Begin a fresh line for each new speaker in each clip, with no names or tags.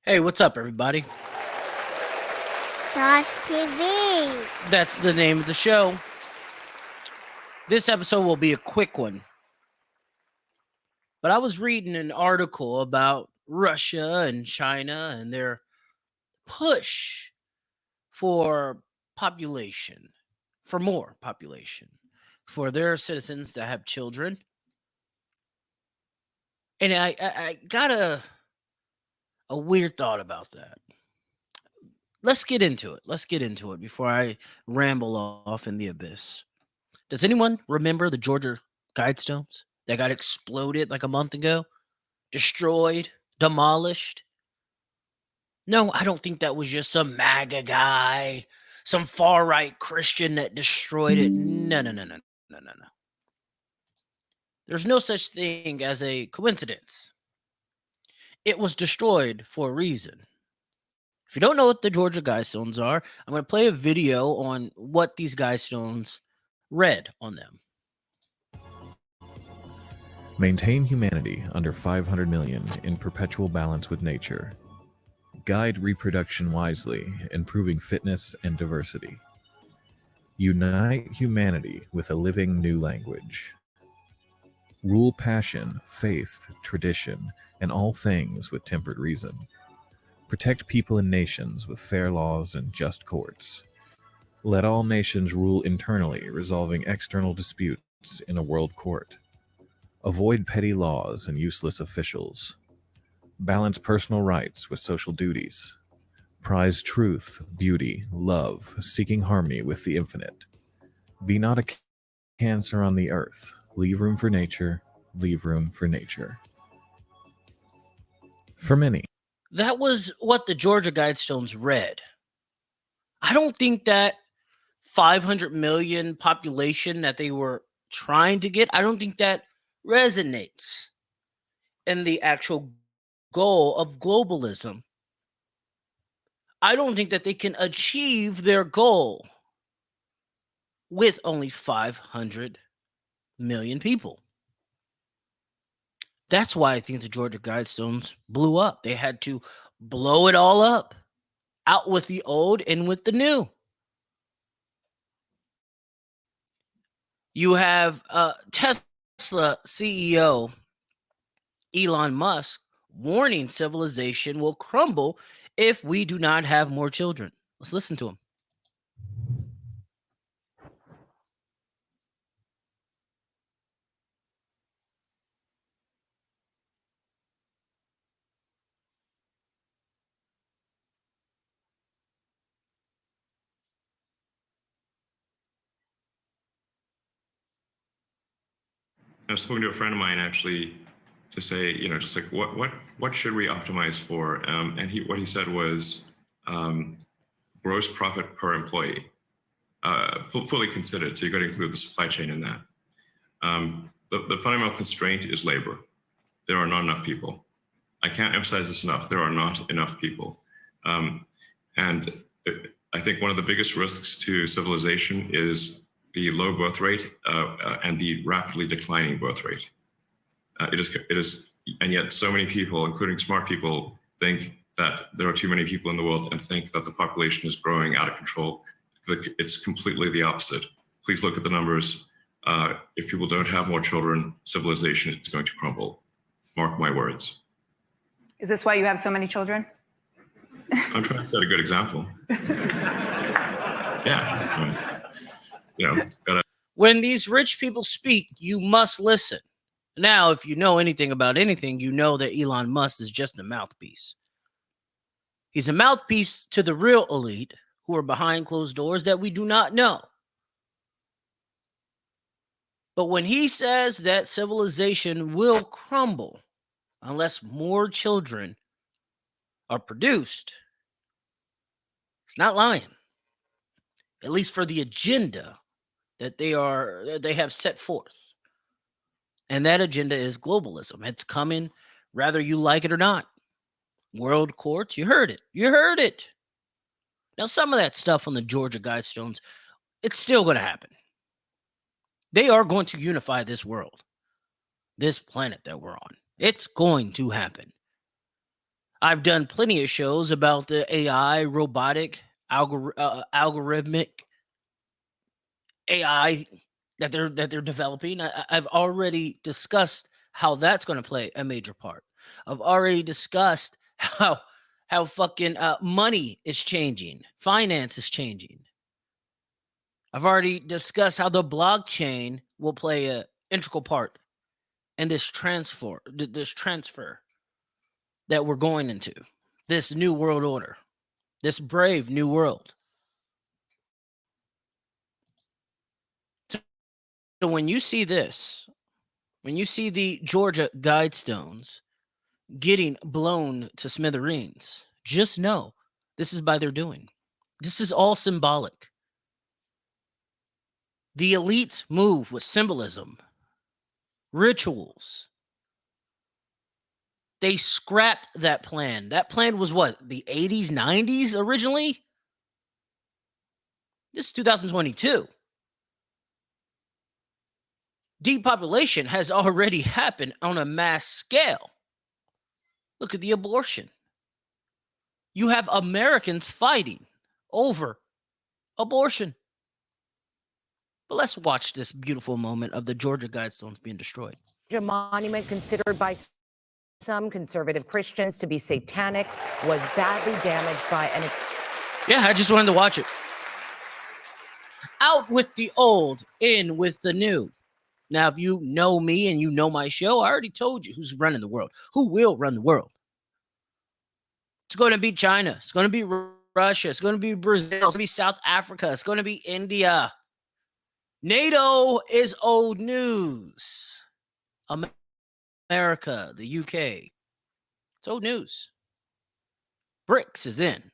Hey, what's up, everybody?
TaijhTV.
That's the name of the show. This episode will be a quick one. But I was reading an article about Russia and China and their push for population, for more population, for their citizens to have children. And I got a weird thought about that. Let's get into it. Let's get into it before I ramble off in the abyss. Does anyone remember the Georgia Guidestones that got exploded like a month ago? Destroyed, demolished? No, I don't think that was just some MAGA guy, some far right Christian that destroyed it. No, no, no, no, no, no, no. There's no such thing as a coincidence. It was destroyed for a reason. If you don't know what the Georgia Guidestones are, I'm going to play a video on what these Guidestones read on them.
Maintain humanity under 500 million in perpetual balance with nature. Guide reproduction wisely, improving fitness and diversity. Unite humanity with a living new language. Rule passion, faith, tradition, and all things with tempered reason. Protect people and nations with fair laws and just courts. Let all nations rule internally, resolving external disputes in a world court. Avoid petty laws and useless officials. Balance personal rights with social duties. Prize truth, beauty, love, seeking harmony with the infinite. Be not a cancer on the earth. Leave room for nature. Leave room for nature. For many.
That was what the Georgia Guidestones read. I don't think that 500 million population that they were trying to get, I don't think that resonates in the actual goal of globalism. I don't think that they can achieve their goal with only 500 million people. That's why I think the Georgia Guidestones blew up. They had to blow it all up, out with the old and with the new. You have Tesla CEO Elon Musk warning civilization will crumble if we do not have more children. Let's listen to him.
I was talking to a friend of mine actually to say, just like what should we optimize for? And what he said was gross profit per employee, fully considered. So you got to include the supply chain in that. The fundamental constraint is labor. There are not enough people. I can't emphasize this enough. There are not enough people. And I think one of the biggest risks to civilization is the low birth rate and the rapidly declining birth rate. It is, and yet so many people, including smart people, think that there are too many people in the world and think that the population is growing out of control. It's completely the opposite. Please look at the numbers. If people don't have more children, civilization is going to crumble. Mark my words.
Is this why you have so many children?
I'm trying to set a good example. Yeah.
When these rich people speak, you must listen. Now, if you know anything about anything, you know that Elon Musk is just a mouthpiece. He's a mouthpiece to the real elite who are behind closed doors that we do not know. But when he says that civilization will crumble unless more children are produced, it's not lying. At least for the agenda that they have set forth. And that agenda is globalism. It's coming whether you like it or not. World courts, you heard it. You heard it. Now, some of that stuff on the Georgia Guidestones, it's still going to happen. They are going to unify this world, this planet that we're on. It's going to happen. I've done plenty of shows about the AI, robotic, algorithmic AI that they're developing. I've already discussed how that's going to play a major part. I've already discussed how fucking money is changing, finance is changing. I've already discussed how the blockchain will play a integral part in this transfer that we're going into, this new world order, this brave new world. So when you see this, when you see the Georgia Guidestones getting blown to smithereens, just know this is by their doing. This is all symbolic. The elites move with symbolism, rituals. They scrapped that plan. That plan was what, the 80s, 90s originally? This is 2022. Depopulation has already happened on a mass scale. Look at the abortion. You have Americans fighting over abortion. But let's watch this beautiful moment of the Georgia Guidestones being destroyed.
A monument considered by some conservative Christians to be satanic was badly damaged by an...
Yeah, I just wanted to watch it. Out with the old, in with the new. Now, if you know me and you know my show, I already told you who's running the world, who will run the world. It's going to be China. It's going to be Russia. It's going to be Brazil. It's going to be South Africa. It's going to be India. NATO is old news. America, the UK. It's old news. BRICS is in.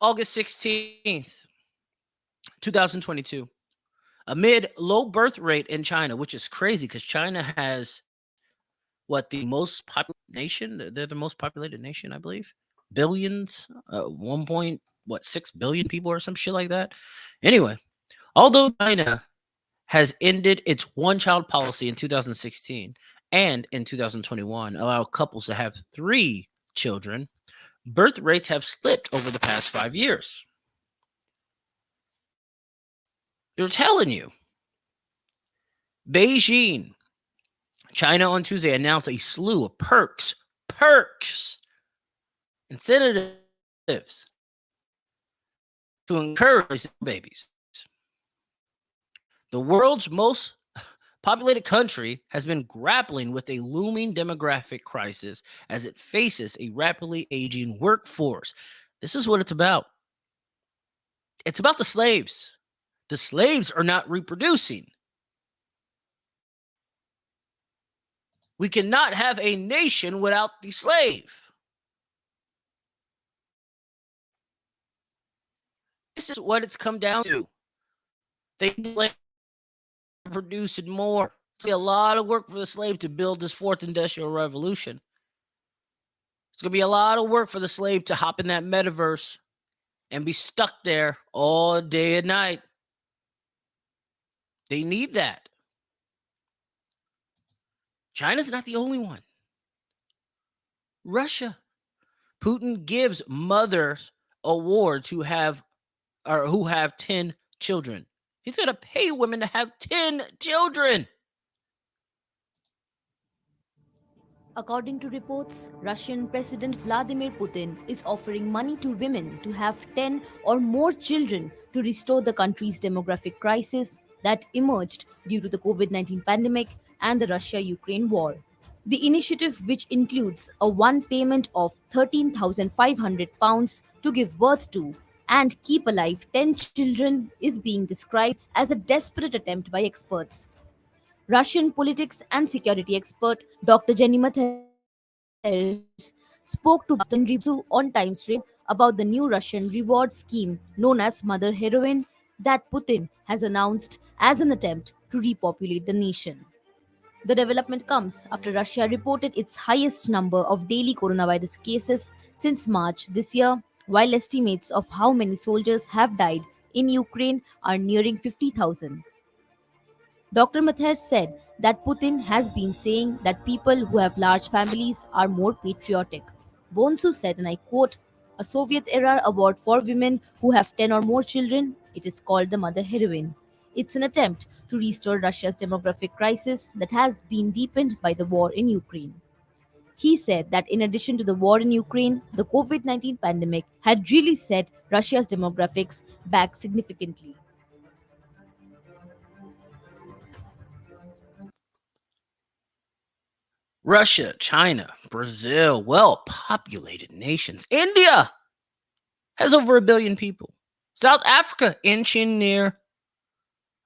August 16th, 2022. Amid low birth rate in China, which is crazy because China has what, the most populated nation? They're the most populated nation, I believe. Billions, 1.6 billion people or some shit like that. Anyway, although China has ended its one-child policy in 2016 and in 2021 allow couples to have 3 children, birth rates have slipped over the past 5 years. They're telling you. Beijing, China on Tuesday announced a slew of perks, incentives to encourage babies. The world's most populated country has been grappling with a looming demographic crisis as it faces a rapidly aging workforce. This is what it's about. It's about the slaves. The slaves are not reproducing. We cannot have a nation without the slave. This is what it's come down to. They producing more. It's going to be a lot of work for the slave to build this 4th industrial revolution. It's going to be a lot of work for the slave to hop in that metaverse and be stuck there all day and night. They need that. China's not the only one. Russia. Putin gives mothers awards who have 10 children. He's going to pay women to have 10 children.
According to reports, Russian President Vladimir Putin is offering money to women to have 10 or more children to restore the country's demographic crisis that emerged due to the COVID-19 pandemic and the Russia-Ukraine war. The initiative, which includes a one payment of £13,500 to give birth to and keep alive 10 children, is being described as a desperate attempt by experts. Russian politics and security expert Dr. Jenny Mathers spoke to Boston Review on Times Radio about the new Russian reward scheme known as Mother Heroine that Putin has announced as an attempt to repopulate the nation. The development comes after Russia reported its highest number of daily coronavirus cases since March this year, while estimates of how many soldiers have died in Ukraine are nearing 50,000. Dr. Mathers said that Putin has been saying that people who have large families are more patriotic. Bonsu said, and I quote, "A Soviet era award for women who have 10 or more children, it is called the mother heroine. It's an attempt to restore Russia's demographic crisis that has been deepened by the war in Ukraine." He said that in addition to the war in Ukraine, the COVID 19 pandemic had really set Russia's demographics back significantly.
Russia, China, Brazil, well populated nations. India has over 1 billion people. South Africa, inching near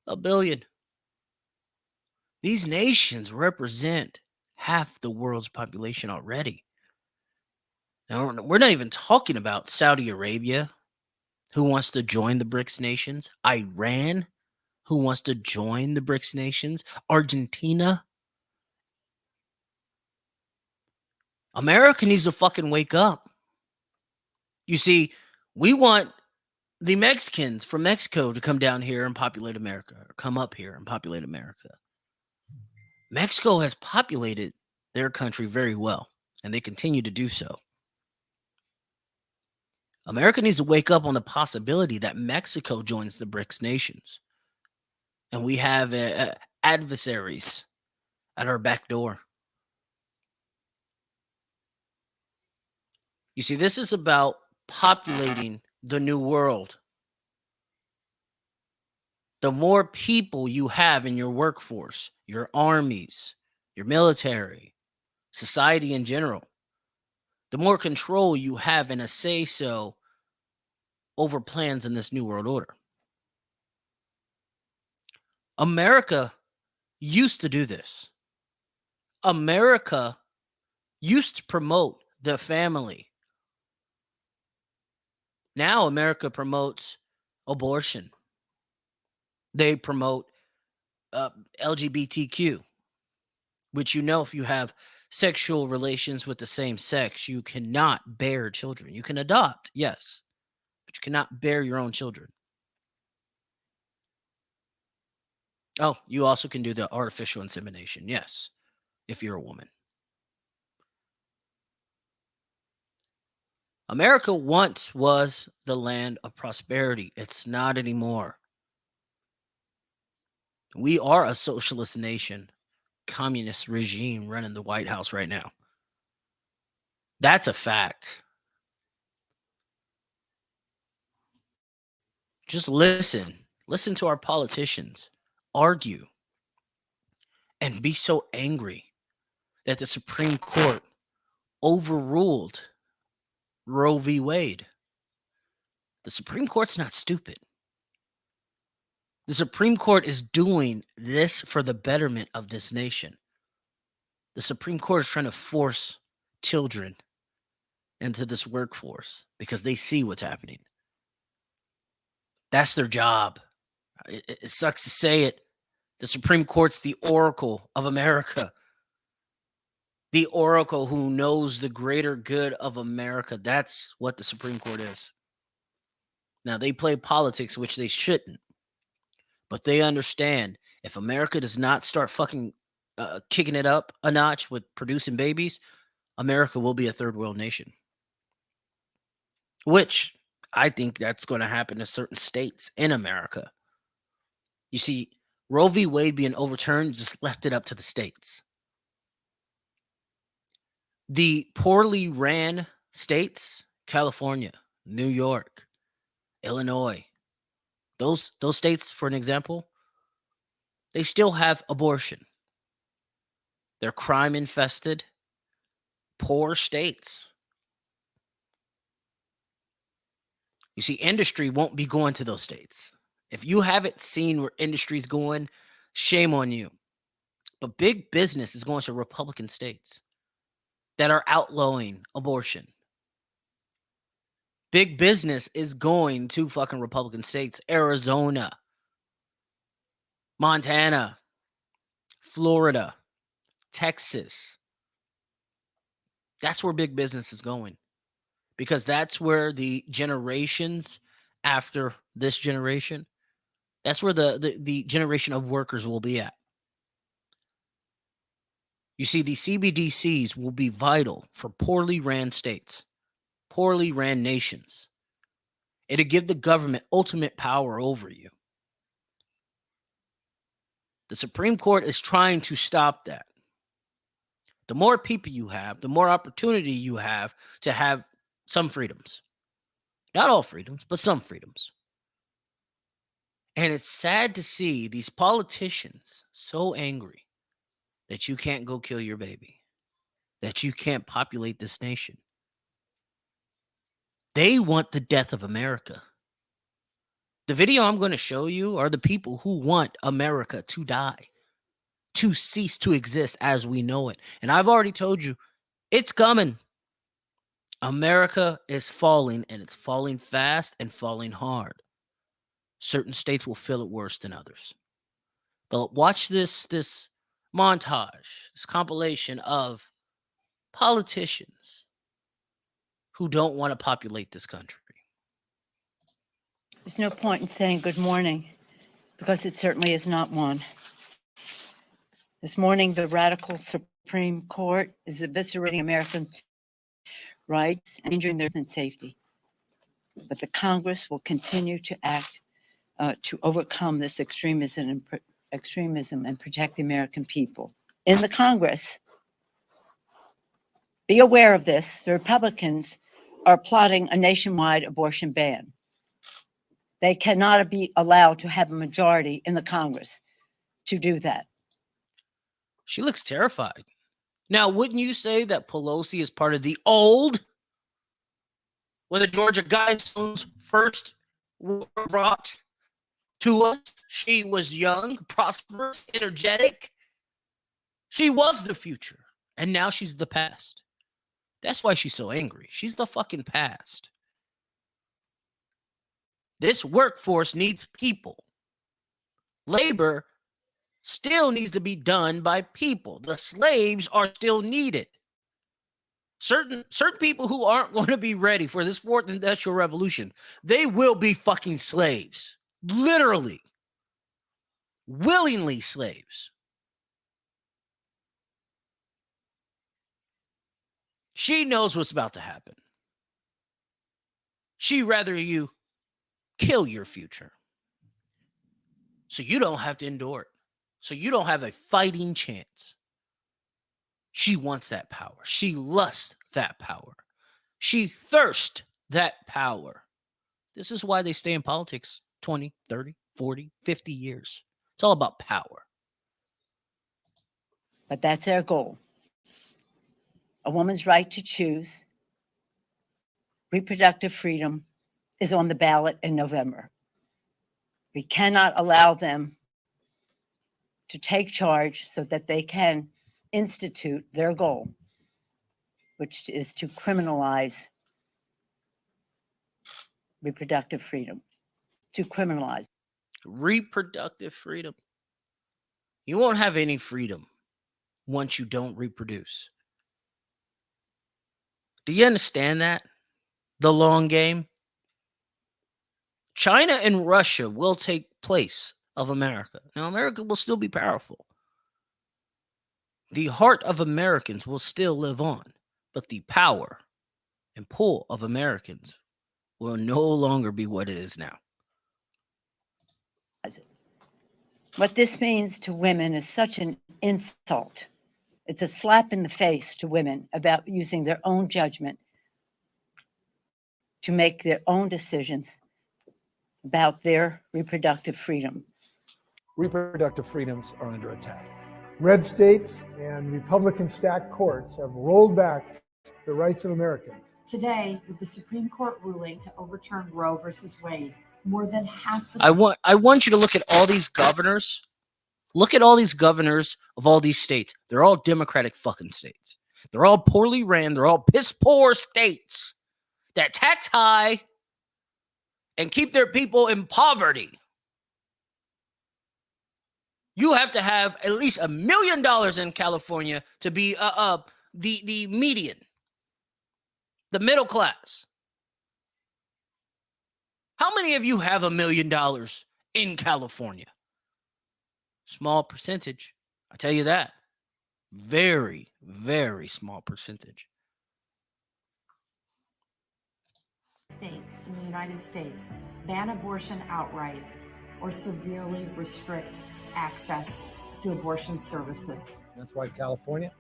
1 billion. These nations represent half the world's population already. Now, we're not even talking about Saudi Arabia, who wants to join the BRICS nations, Iran, who wants to join the BRICS nations, Argentina. America needs to fucking wake up. You see, we want the Mexicans from Mexico to come down here and populate America, or come up here and populate America. Mexico has populated their country very well, and they continue to do so. America needs to wake up on the possibility that Mexico joins the BRICS nations. And we have adversaries at our back door. You see, this is about populating the new world. The more people you have in your workforce, your armies, your military, society in general, the more control you have and a say-so over plans in this new world order. America used to do this. America used to promote the family. Now America promotes abortion. They promote LGBTQ, which, you know, if you have sexual relations with the same sex, you cannot bear children. You can adopt, yes, but you cannot bear your own children. Oh, you also can do the artificial insemination, yes, if you're a woman. America once was the land of prosperity. It's not anymore. We are a socialist nation, communist regime running the White House right now. That's a fact. Just listen. Listen to our politicians argue and be so angry that the Supreme Court overruled Roe v. Wade. The Supreme Court's not stupid. The Supreme Court is doing this for the betterment of this nation. The Supreme Court is trying to force children into this workforce because they see what's happening. That's their job. It sucks to say it. The Supreme Court's the oracle of America. The oracle who knows the greater good of America. That's what the Supreme Court is. Now, they play politics, which they shouldn't. But they understand if America does not start fucking kicking it up a notch with producing babies, America will be a third world nation. Which I think that's going to happen to certain states in America. You see, Roe v. Wade being overturned just left it up to the states. The poorly ran states, California, New York, Illinois, those states, for an example, they still have abortion. They're crime infested, poor states. You see, industry won't be going to those states. If you haven't seen where industry's going, shame on you. But big business is going to Republican states that are outlawing abortion. Big business is going to fucking Republican states, Arizona, Montana, Florida, Texas. That's where big business is going, because that's where the generations after this generation, that's where the generation of workers will be at. You see, these CBDCs will be vital for poorly ran states, poorly ran nations. It'll give the government ultimate power over you. The Supreme Court is trying to stop that. The more people you have, the more opportunity you have to have some freedoms. Not all freedoms, but some freedoms. And it's sad to see these politicians so angry that you can't go kill your baby, that you can't populate this nation. They want the death of America. The video I'm going to show you are the people who want America to die, to cease to exist as we know it. And I've already told you, it's coming. America is falling, and it's falling fast and falling hard. Certain states will feel it worse than others. But watch this montage, this compilation of politicians who don't want to populate this country.
There's no point in saying good morning, because it certainly is not one. This morning, the radical Supreme Court is eviscerating Americans' rights and injuring their safety. But the Congress will continue to act to overcome this extremism and protect the American people. In the Congress, be aware of this, the Republicans are plotting a nationwide abortion ban. They cannot be allowed to have a majority in the Congress to do that.
She looks terrified. Now, wouldn't you say that Pelosi is part of the old? When the Georgia Guidestones first were brought to us, she was young, prosperous, energetic. She was the future, and now she's the past. That's why she's so angry. She's the fucking past. This workforce needs people. Labor still needs to be done by people. The slaves are still needed. Certain people who aren't going to be ready for this fourth industrial revolution, they will be fucking slaves. Literally. Willingly slaves. She knows what's about to happen. She'd rather you kill your future so you don't have to endure it, so you don't have a fighting chance. She wants that power. She lusts that power. She thirsts that power. This is why they stay in politics 20, 30, 40, 50 years. It's all about power.
But that's their goal. A woman's right to choose, reproductive freedom, is on the ballot in November. We cannot allow them to take charge so that they can institute their goal, which is to criminalize reproductive freedom, to criminalize.
Reproductive freedom. You won't have any freedom once you don't reproduce. Do you understand that? The long game. China and Russia will take place of America. Now, America will still be powerful. The heart of Americans will still live on, but the power and pull of Americans will no longer be what it is now.
What this means to women is such an insult. It's a slap in the face to women about using their own judgment to make their own decisions about their reproductive freedom.
Reproductive freedoms are under attack. Red states and Republican-stacked courts have rolled back the rights of Americans.
Today, with the Supreme Court ruling to overturn Roe versus Wade, more than half the...
I want you to look at all these governors. Look at all these governors of all these states. They're all Democratic fucking states. They're all poorly ran. They're all piss poor states that tax high and keep their people in poverty. You have to have at least $1 million in California to be the median, the middle class. How many of you have $1 million in California? Small percentage, I tell you that. Very, very small percentage.
States in the United States ban abortion outright or severely restrict access to abortion services.
That's why California,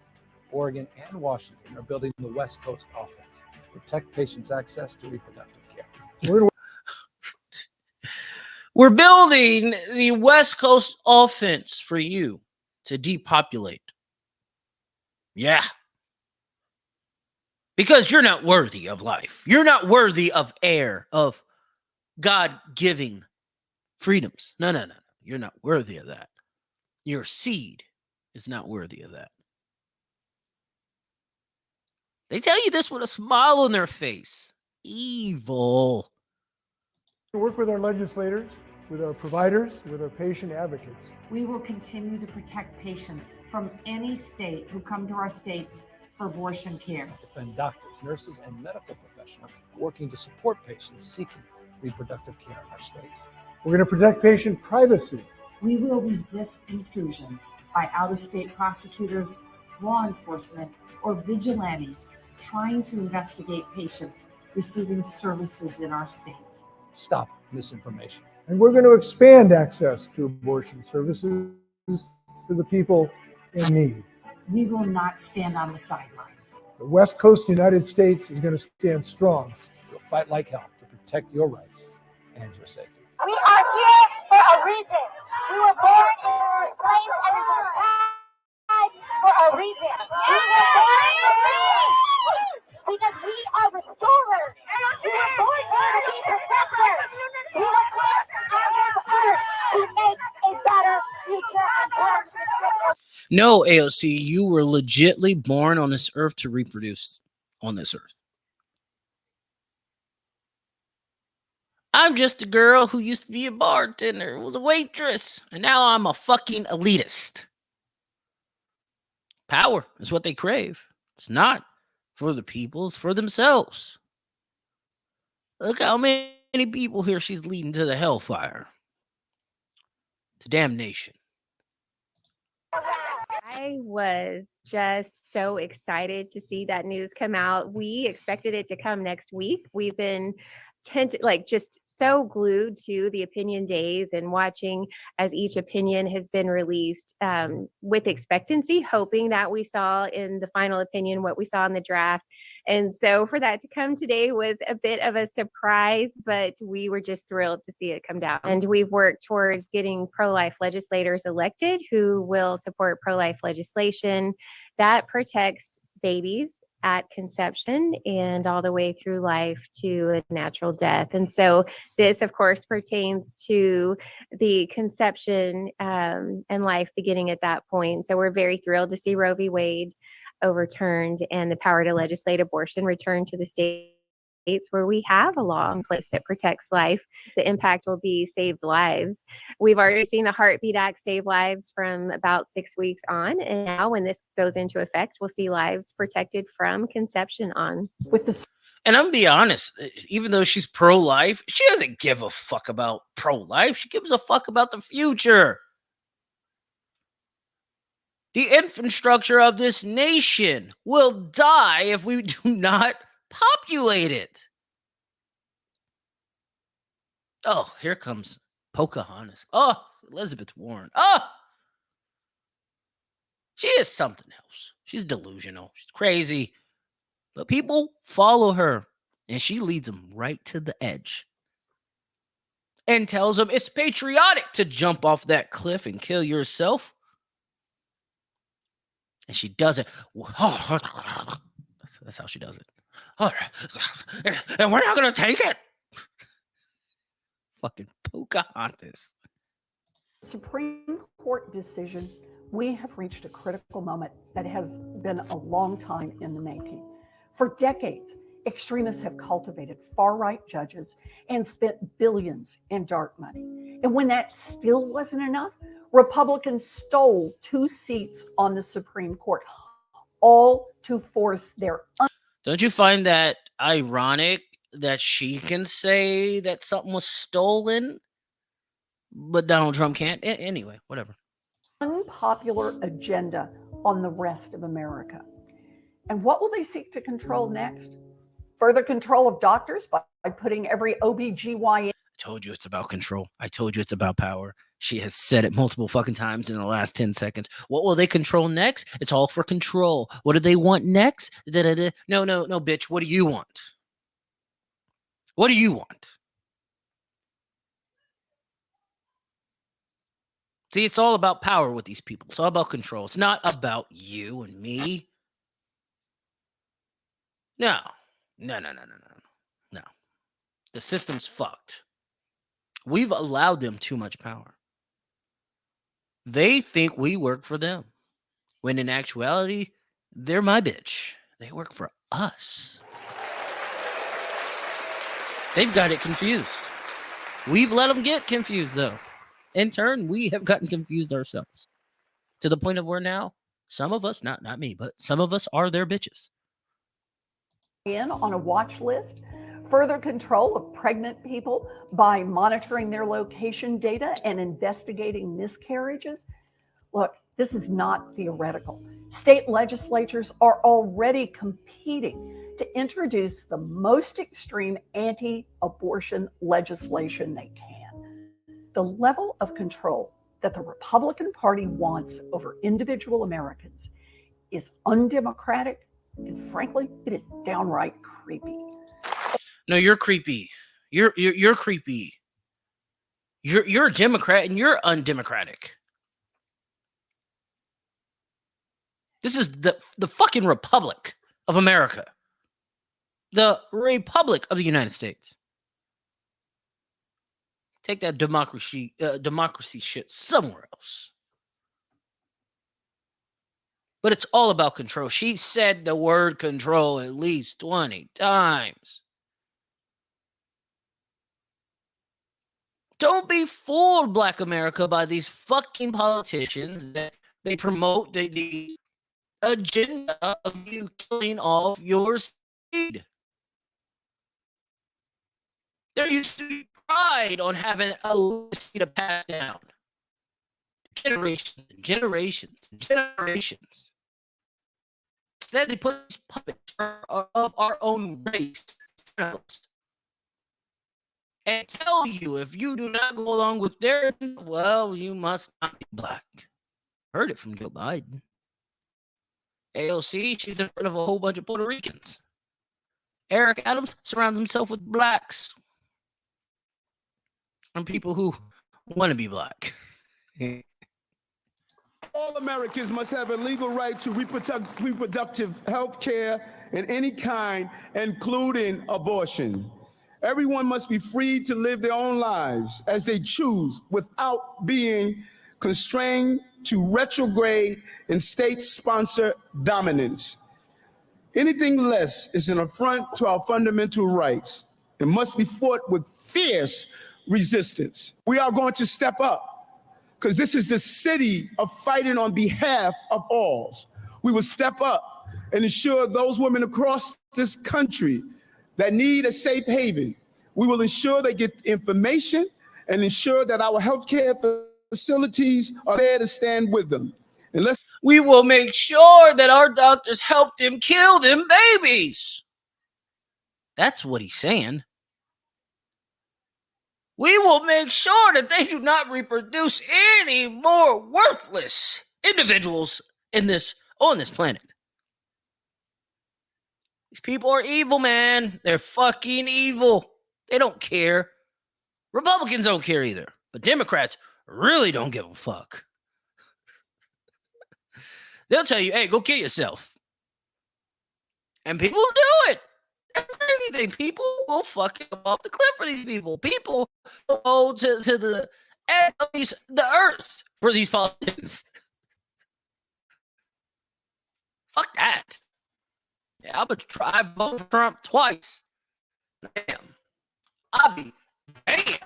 Oregon, and Washington are building the West Coast Offense to protect patients' access to reproductive care.
We're building the West Coast Offense for you to depopulate. Yeah. Because you're not worthy of life. You're not worthy of air, of God-giving freedoms. No. You're not worthy of that. Your seed is not worthy of that. They tell you this with a smile on their face. Evil.
We work with our legislators, with our providers, with our patient advocates.
We will continue to protect patients from any state who come to our states for abortion care.
Defend doctors, nurses, and medical professionals working to support patients seeking reproductive care in our states.
We're going to protect patient privacy.
We will resist intrusions by out-of-state prosecutors, law enforcement, or vigilantes trying to investigate patients receiving services in our states.
Stop misinformation.
And we're going to expand access to abortion services for the people in need.
We will not stand on the sidelines.
The West Coast United States is going to stand strong.
We'll fight like hell to protect your rights and your safety.
We are here for a reason. We were born as slaves and we will die for a reason. We were born for freedom because we are restorers. We were born here to be protectors. We were put on this earth to make a better future and turn the ship.
No, AOC, you were legitly born on this earth to reproduce on this earth. I'm just a girl who used to be a bartender, was a waitress, and now I'm a fucking elitist. Power is what they crave. It's not for the people, it's for themselves. Look how many people here she's leading to the hellfire, to damnation.
I was just so excited to see that news come out. We expected it to come next week. We've been just so glued to the opinion days and watching as each opinion has been released with expectancy, hoping that we saw in the final opinion what we saw in the draft. And so for that to come today was a bit of a surprise, but we were just thrilled to see it come down. And we've worked towards getting pro-life legislators elected who will support pro-life legislation that protects babies at conception and all the way through life to a natural death. And so this, of course, pertains to the conception and life beginning at that point. So we're very thrilled to see Roe v. Wade overturned and the power to legislate abortion returned to the states where we have a law in place that protects life. The impact will be saved lives. We've already seen the Heartbeat Act save lives from about 6 weeks on. And now when this goes into effect, we'll see lives protected from conception on.
And I'm gonna be honest, even though she's pro-life, she doesn't give a fuck about pro-life. She gives a fuck about the future. The infrastructure of this nation will die if we do not populate it. Oh, here comes Pocahontas. Oh, Elizabeth Warren. Oh, she is something else. She's delusional. She's crazy. But people follow her, and she leads them right to the edge and tells them it's patriotic to jump off that cliff and kill yourself. And she does it. That's how she does it. And we're not going to take it. Fucking Pocahontas.
Supreme Court decision, we have reached a critical moment that has been a long time in the making. For decades, extremists have cultivated far-right judges and spent billions in dark money. And when that still wasn't enough, Republicans stole 2 seats on the Supreme Court, all to force their...
Don't you find that ironic that she can say that something was stolen, but Donald Trump can't? Anyway, whatever.
Unpopular agenda on the rest of America. And what will they seek to control next? Further control of doctors by putting every OBGYN.
I told you it's about control. I told you it's about power. She has said it multiple fucking times in the last 10 seconds. What will they control next? It's all for control. What do they want next? Da-da-da. No, bitch. What do you want? What do you want? See, it's all about power with these people. It's all about control. It's not about you and me. No. No. The system's fucked. We've allowed them too much power. They think we work for them, when in actuality, they're my bitch. They work for us. They've got it confused. We've let them get confused, though. In turn, we have gotten confused ourselves. To the point of where now, some of us, not me, but some of us are their bitches.
On a watch list, further control of pregnant people by monitoring their location data and investigating miscarriages. Look, this is not theoretical. State legislatures are already competing to introduce the most extreme anti-abortion legislation they can. The level of control that the Republican Party wants over individual Americans is undemocratic, and frankly, it is downright creepy.
No, you're creepy. You're creepy. You're a Democrat and you're undemocratic. This is the fucking Republic of America. The Republic of the United States. Take that democracy shit somewhere else. But it's all about control. She said the word control at least 20 times. Don't be fooled, Black America, by these fucking politicians that they promote the agenda of you killing off your seed. There used to be pride on having a legacy to pass down. Generations and generations and generations. Instead, they put these puppets of our own race and tell you if you do not go along with their, well, you must not be Black. Heard it from Joe Biden. AOC, she's in front of a whole bunch of Puerto Ricans. Eric Adams surrounds himself with Blacks and people who want to be Black.
All Americans must have a legal right to reproductive health care in any kind, including abortion. Everyone must be free to live their own lives as they choose without being constrained to retrograde in state-sponsored dominance. Anything less is an affront to our fundamental rights and must be fought with fierce resistance. We are going to step up because this is the city of fighting on behalf of all. We will step up and ensure those women across this country that need a safe haven. We will ensure they get information and ensure that our healthcare facilities are there to stand with them.
We will make sure that our doctors help them kill them babies. That's what he's saying. We will make sure that they do not reproduce any more worthless individuals on this planet. These people are evil, man. They're fucking evil. They don't care. Republicans don't care either. But Democrats really don't give a fuck. They'll tell you, hey, go kill yourself. And people do it. Everything. People will fucking go off the cliff for these people. People will go to the end of the earth for these politicians. Fuck that. Yeah, I'm going to try to vote for Trump twice. Damn. I'll be damn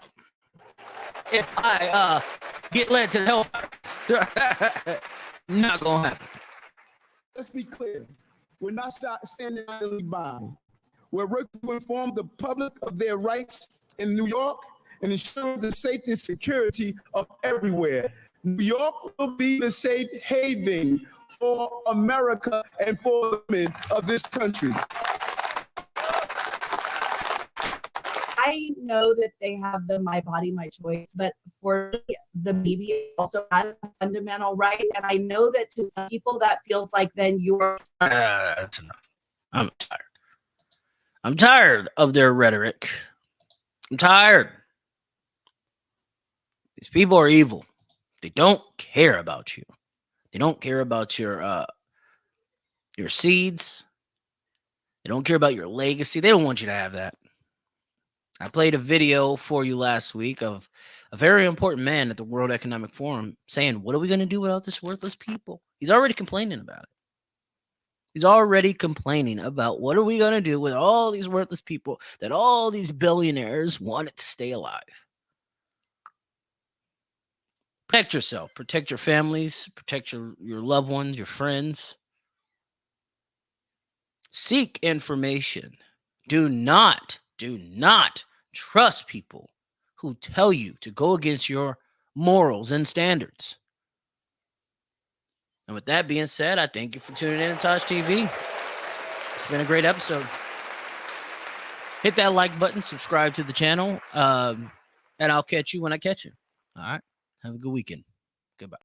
if I get led to the hellfire. Not going to happen.
Let's be clear. We're not standing idly by. We're working to inform the public of their rights in New York and ensure the safety and security of everywhere. New York will be the safe haven for America and for the women of this country.
I know that they have the my body, my choice, but for the baby also has a fundamental right. And I know that to some people that feels like then you're.
That's enough. I'm tired. I'm tired of their rhetoric. I'm tired. These people are evil. They don't care about you. They don't care about your seeds. They don't care about your legacy. They don't want you to have that. I played a video for you last week of a very important man at the World Economic Forum saying, what are we going to do without this worthless people? He's already complaining about it. He's already complaining about what are we going to do with all these worthless people that all these billionaires wanted to stay alive. Protect yourself. Protect your families. Protect your loved ones, your friends. Seek information. Do not trust people who tell you to go against your morals and standards. And with that being said, I thank you for tuning in to TaijhTV. It's been a great episode. Hit that like button, subscribe to the channel, and I'll catch you when I catch you. All right. Have a good weekend. Goodbye.